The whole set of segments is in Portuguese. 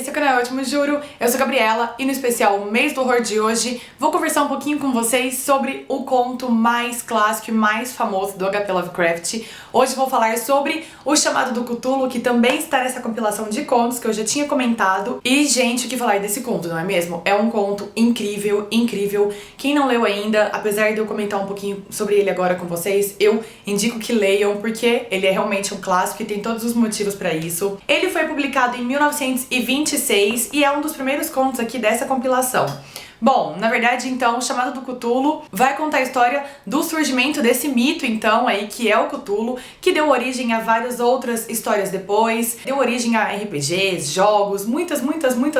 esse é o canal Ótimo Juro, eu sou a Gabriela e no especial Mês do Horror de hoje vou conversar um pouquinho com vocês sobre o conto mais clássico e mais famoso do HP Lovecraft. Hoje vou falar sobre O Chamado do Cthulhu, que também está nessa compilação de contos que eu já tinha comentado. E, gente, o que falar desse conto, não é mesmo? É um conto incrível, incrível. Quem não leu ainda, apesar de eu comentar um pouquinho sobre ele agora com vocês, eu indico que leiam, porque ele é realmente um clássico e tem todos os motivos pra isso. Ele foi publicado em 1926 e é um dos primeiros contos aqui dessa compilação. Bom, na verdade, então, O Chamado do Cthulhu vai contar a história do surgimento desse mito, então, aí, que é o Cthulhu, que deu origem a várias outras histórias depois, deu origem a RPGs, jogos, muitas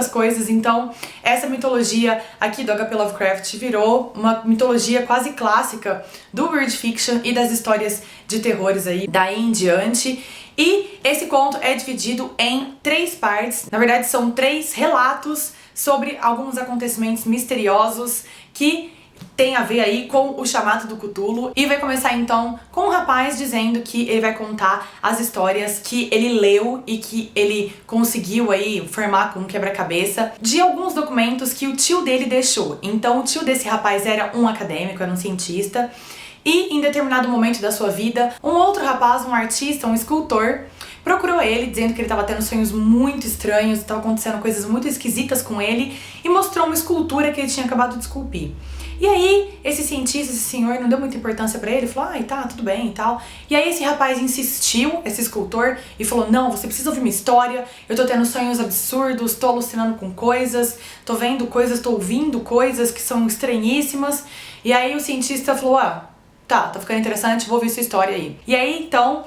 coisas. Então, essa mitologia aqui do HP Lovecraft virou uma mitologia quase clássica do Weird Fiction e das histórias de terrores aí daí em diante. E esse conto é dividido em 3 partes, na verdade são 3 relatos sobre alguns acontecimentos misteriosos que tem a ver aí com o chamado do Cthulhu. E vai começar então com um rapaz dizendo que ele vai contar as histórias que ele leu e que ele conseguiu aí formar com um quebra-cabeça de alguns documentos que o tio dele deixou. Então o tio desse rapaz era um acadêmico, era um cientista. E em determinado momento da sua vida, um outro rapaz, um artista, um escultor, procurou ele dizendo que ele estava tendo sonhos muito estranhos, estavam acontecendo coisas muito esquisitas com ele e mostrou uma escultura que ele tinha acabado de esculpir. E aí, esse cientista, esse senhor, não deu muita importância pra ele, falou, tá, tudo bem e tal. E aí esse rapaz insistiu, esse escultor, e falou, não, você precisa ouvir minha história, eu tô tendo sonhos absurdos, tô alucinando com coisas, tô vendo coisas, tô ouvindo coisas que são estranhíssimas. E aí o cientista falou, tá ficando interessante, vou ouvir sua história aí. E aí, então,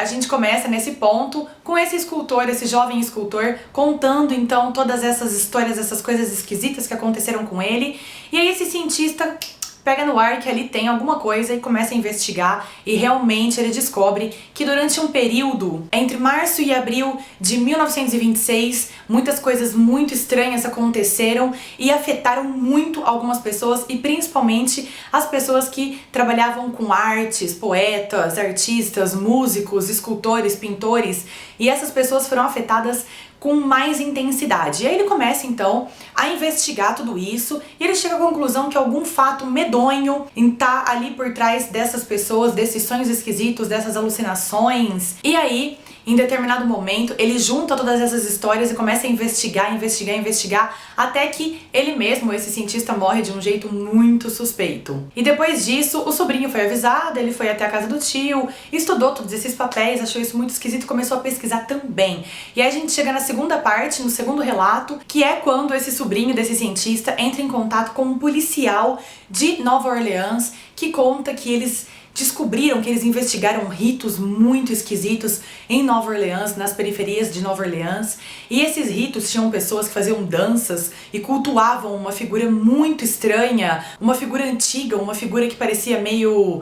a gente começa nesse ponto com esse escultor, esse jovem escultor, contando, então, todas essas histórias, essas coisas esquisitas que aconteceram com ele. E aí esse cientista pega no ar que ali tem alguma coisa e começa a investigar, e realmente ele descobre que durante um período entre março e abril de 1926, muitas coisas muito estranhas aconteceram e afetaram muito algumas pessoas, e principalmente as pessoas que trabalhavam com artes, poetas, artistas, músicos, escultores, pintores, e essas pessoas foram afetadas com mais intensidade. E aí ele começa então a investigar tudo isso e ele chega à conclusão que algum fato medonho tá ali por trás dessas pessoas, desses sonhos esquisitos, dessas alucinações. E aí, em determinado momento, ele junta todas essas histórias e começa a investigar, até que ele mesmo, esse cientista, morre de um jeito muito suspeito. E depois disso, o sobrinho foi avisado, ele foi até a casa do tio, estudou todos esses papéis, achou isso muito esquisito e começou a pesquisar também. E aí a gente chega na segunda parte, no segundo relato, que é quando esse sobrinho desse cientista entra em contato com um policial de Nova Orleans, que conta que eles descobriram, que eles investigaram ritos muito esquisitos em Nova Orleans, nas periferias de Nova Orleans, e esses ritos tinham pessoas que faziam danças e cultuavam uma figura muito estranha, uma figura antiga, uma figura que parecia meio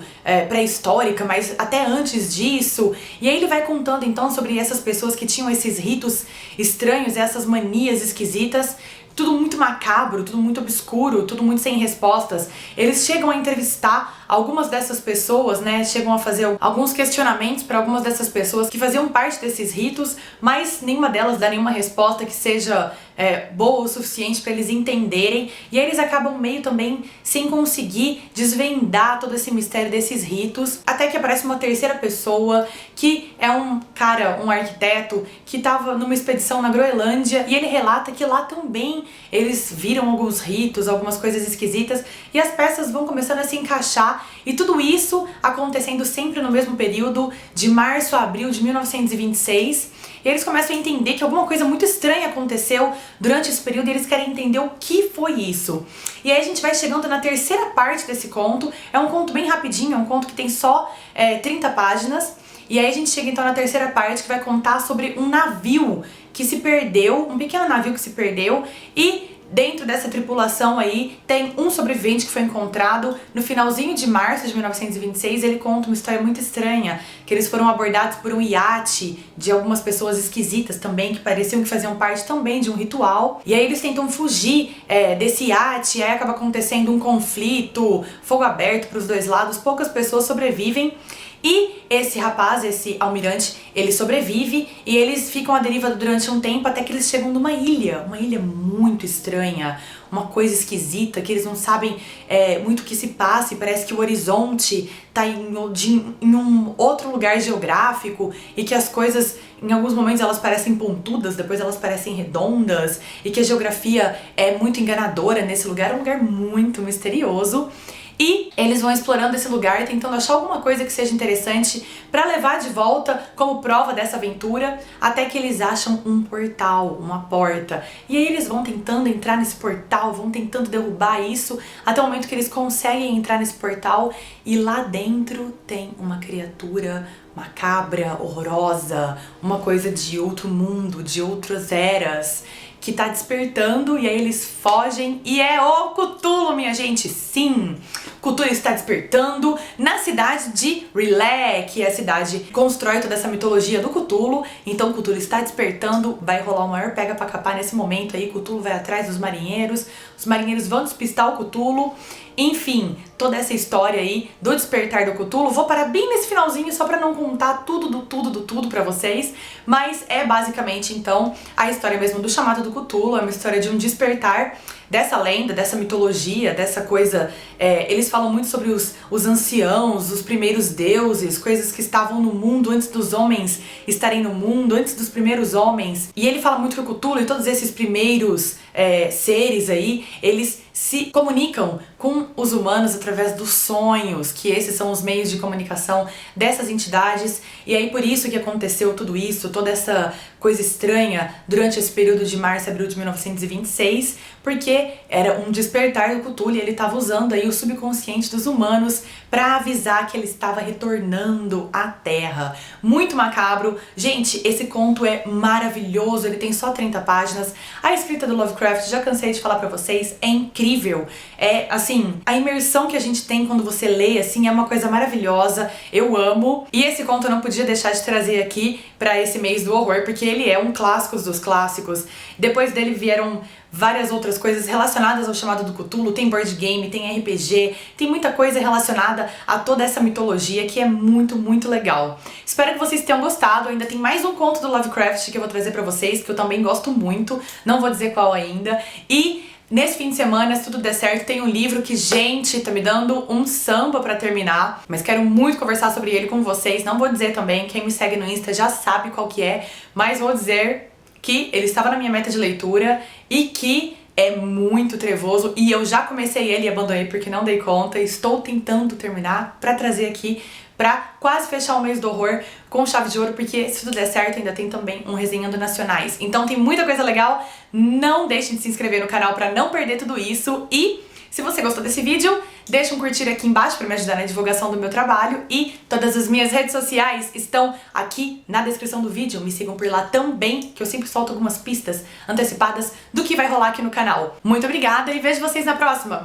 pré-histórica, mas até antes disso. E aí ele vai contando então sobre essas pessoas que tinham esses ritos estranhos, essas manias esquisitas. Tudo muito macabro, tudo muito obscuro, tudo muito sem respostas. Eles chegam a entrevistar algumas dessas pessoas, né? Chegam a fazer alguns questionamentos para algumas dessas pessoas que faziam parte desses ritos, mas nenhuma delas dá nenhuma resposta que seja boa o suficiente para eles entenderem. E aí eles acabam meio também sem conseguir desvendar todo esse mistério desses ritos, até que aparece uma terceira pessoa, que é um cara, um arquiteto, que estava numa expedição na Groenlândia, e ele relata que lá também eles viram alguns ritos, algumas coisas esquisitas, e as peças vão começando a se encaixar, e tudo isso acontecendo sempre no mesmo período, de março a abril de 1926. E eles começam a entender que alguma coisa muito estranha aconteceu durante esse período e eles querem entender o que foi isso. E aí a gente vai chegando na terceira parte desse conto. É um conto bem rapidinho, é um conto que tem só 30 páginas. E aí a gente chega então na terceira parte, que vai contar sobre um navio que se perdeu, um pequeno navio que se perdeu, e dentro dessa tripulação aí tem um sobrevivente que foi encontrado no finalzinho de março de 1926. Ele conta uma história muito estranha, que eles foram abordados por um iate de algumas pessoas esquisitas também, que pareciam que faziam parte também de um ritual. E aí eles tentam fugir desse iate, aí acaba acontecendo um conflito, fogo aberto para os dois lados, poucas pessoas sobrevivem. E esse rapaz, esse almirante, ele sobrevive e eles ficam à deriva durante um tempo até que eles chegam numa ilha muito estranha, uma coisa esquisita, que eles não sabem muito o que se passa e parece que o horizonte tá em um outro lugar geográfico e que as coisas, em alguns momentos elas parecem pontudas, depois elas parecem redondas e que a geografia é muito enganadora nesse lugar, é um lugar muito misterioso. E eles vão explorando esse lugar, tentando achar alguma coisa que seja interessante pra levar de volta como prova dessa aventura, até que eles acham um portal, uma porta. E aí eles vão tentando entrar nesse portal, vão tentando derrubar isso, até o momento que eles conseguem entrar nesse portal e lá dentro tem uma criatura macabra, horrorosa, uma coisa de outro mundo, de outras eras, que tá despertando, e aí eles fogem, e é o Cthulhu, minha gente, sim! Cthulhu está despertando na cidade de R'lyeh, que é a cidade que constrói toda essa mitologia do Cthulhu. Então Cthulhu está despertando, vai rolar o maior pega pra capar nesse momento aí, Cthulhu vai atrás dos marinheiros, os marinheiros vão despistar o Cthulhu. Enfim, toda essa história aí do despertar do Cthulhu, vou parar bem nesse finalzinho só pra não contar tudo pra vocês, mas é basicamente então a história mesmo do chamado do Cthulhu, é uma história de um despertar dessa lenda, dessa mitologia, dessa coisa, eles falam muito sobre os anciãos, os primeiros deuses, coisas que estavam no mundo antes dos homens estarem no mundo, antes dos primeiros homens, e ele fala muito que o Cthulhu e todos esses primeiros seres aí, eles se comunicam com os humanos através dos sonhos, que esses são os meios de comunicação dessas entidades, e aí por isso que aconteceu tudo isso, toda essa coisa estranha durante esse período de março e abril de 1926, porque era um despertar do Cthulhu e ele estava usando aí o subconsciente dos humanos para avisar que ele estava retornando à Terra. Muito macabro. Gente, esse conto é maravilhoso, ele tem só 30 páginas. A escrita do Lovecraft, já cansei de falar pra vocês, é incrível. É, assim, a imersão que a gente tem quando você lê, assim, é uma coisa maravilhosa. Eu amo. E esse conto eu não podia deixar de trazer aqui pra esse mês do horror, porque ele é um clássico dos clássicos. Depois dele vieram várias outras coisas relacionadas ao chamado do Cthulhu, tem board game, tem RPG, tem muita coisa relacionada a toda essa mitologia que é muito, muito legal. Espero que vocês tenham gostado, ainda tem mais um conto do Lovecraft que eu vou trazer pra vocês, que eu também gosto muito, não vou dizer qual ainda, e nesse fim de semana, se tudo der certo, tem um livro que, gente, tá me dando um samba pra terminar, mas quero muito conversar sobre ele com vocês, não vou dizer também, quem me segue no Insta já sabe qual que é, mas vou dizer que ele estava na minha meta de leitura e que é muito trevoso e eu já comecei ele e abandonei porque não dei conta. Estou tentando terminar pra trazer aqui pra quase fechar o mês do horror com chave de ouro, porque se tudo der certo ainda tem também um Resenhando Nacionais. Então tem muita coisa legal, não deixem de se inscrever no canal pra não perder tudo isso e se você gostou desse vídeo, deixa um curtir aqui embaixo para me ajudar na divulgação do meu trabalho e todas as minhas redes sociais estão aqui na descrição do vídeo. Me sigam por lá também, que eu sempre solto algumas pistas antecipadas do que vai rolar aqui no canal. Muito obrigada e vejo vocês na próxima!